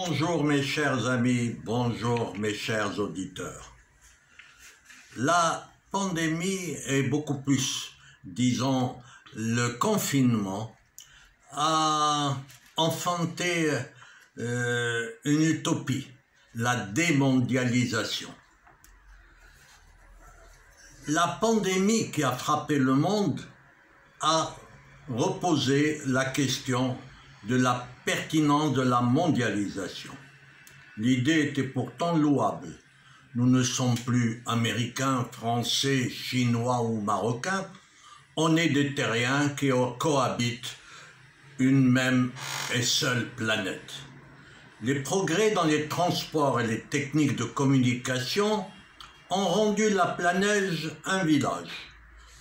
Bonjour mes chers amis, bonjour mes chers auditeurs. La pandémie et beaucoup plus, disons, le confinement a enfanté une utopie, la démondialisation. La pandémie qui a frappé le monde a reposé la question de la pertinence de la mondialisation. L'idée était pourtant louable. Nous ne sommes plus américains, français, chinois ou marocains. On est des terriens qui cohabitent une même et seule planète. Les progrès dans les transports et les techniques de communication ont rendu la planète un village.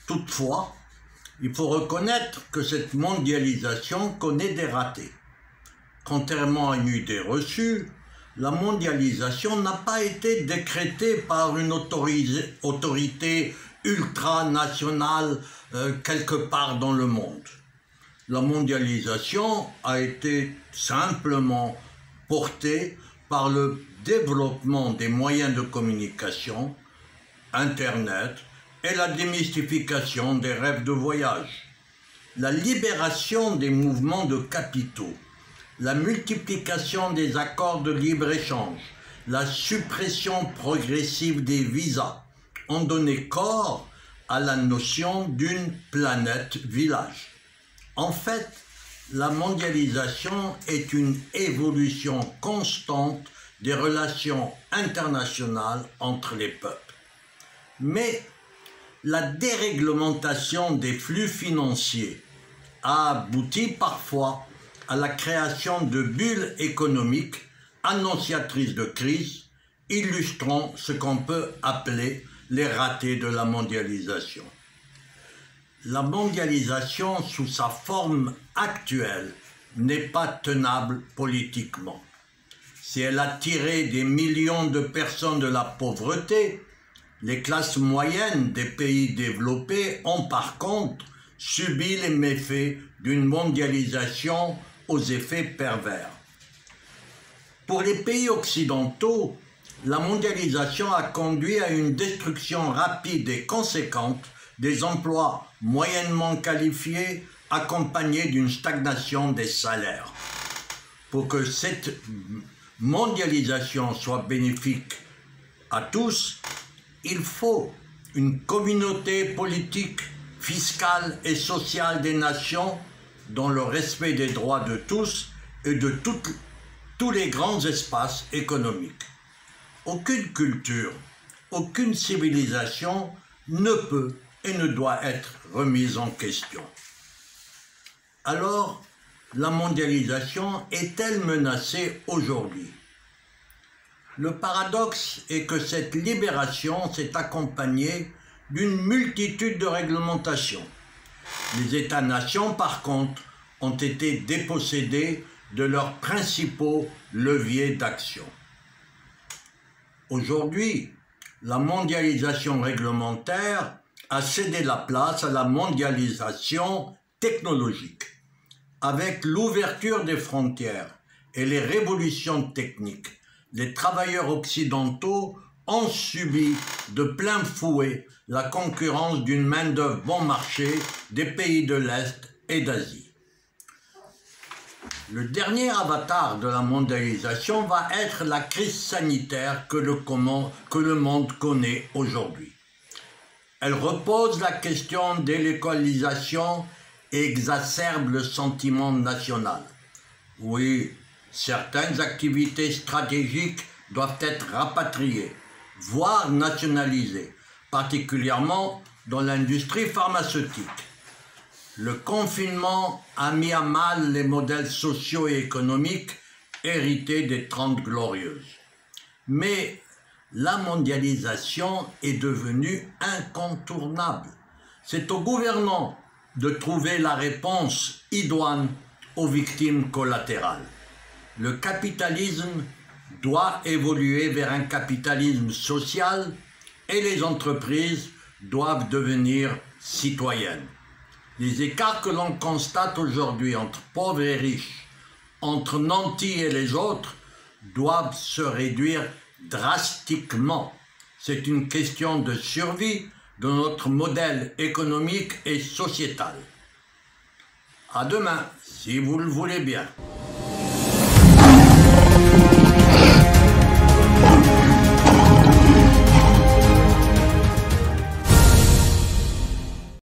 Toutefois, il faut reconnaître que cette mondialisation connaît des ratés. Contrairement à une idée reçue, la mondialisation n'a pas été décrétée par une autorité ultranationale quelque part dans le monde. La mondialisation a été simplement portée par le développement des moyens de communication, Internet, et la démystification des rêves de voyage. La libération des mouvements de capitaux, la multiplication des accords de libre-échange, la suppression progressive des visas ont donné corps à la notion d'une planète village. En fait, la mondialisation est une évolution constante des relations internationales entre les peuples. Mais la déréglementation des flux financiers a abouti parfois à la création de bulles économiques annonciatrices de crise, illustrant ce qu'on peut appeler les ratés de la mondialisation. La mondialisation sous sa forme actuelle n'est pas tenable politiquement. Si elle a tiré des millions de personnes de la pauvreté, les classes moyennes des pays développés ont par contre subi les méfaits d'une mondialisation aux effets pervers. Pour les pays occidentaux, la mondialisation a conduit à une destruction rapide et conséquente des emplois moyennement qualifiés accompagnés d'une stagnation des salaires. Pour que cette mondialisation soit bénéfique à tous, il faut une communauté politique, fiscale et sociale des nations dans le respect des droits de tous et de tous les grands espaces économiques. Aucune culture, aucune civilisation ne peut et ne doit être remise en question. Alors, la mondialisation est-elle menacée aujourd'hui ? Le paradoxe est que cette libération s'est accompagnée d'une multitude de réglementations. Les États-nations, par contre, ont été dépossédés de leurs principaux leviers d'action. Aujourd'hui, la mondialisation réglementaire a cédé la place à la mondialisation technologique. Avec l'ouverture des frontières et les révolutions techniques, les travailleurs occidentaux ont subi de plein fouet la concurrence d'une main-d'œuvre bon marché des pays de l'Est et d'Asie. Le dernier avatar de la mondialisation va être la crise sanitaire que le monde connaît aujourd'hui. Elle repose la question de l'écologisation et exacerbe le sentiment national. Oui, certaines activités stratégiques doivent être rapatriées, voire nationalisées, particulièrement dans l'industrie pharmaceutique. Le confinement a mis à mal les modèles sociaux et économiques hérités des Trente Glorieuses. Mais la mondialisation est devenue incontournable. C'est aux gouvernants de trouver la réponse idoine aux victimes collatérales. Le capitalisme doit évoluer vers un capitalisme social et les entreprises doivent devenir citoyennes. Les écarts que l'on constate aujourd'hui entre pauvres et riches, entre nantis et les autres, doivent se réduire drastiquement. C'est une question de survie de notre modèle économique et sociétal. À demain, si vous le voulez bien.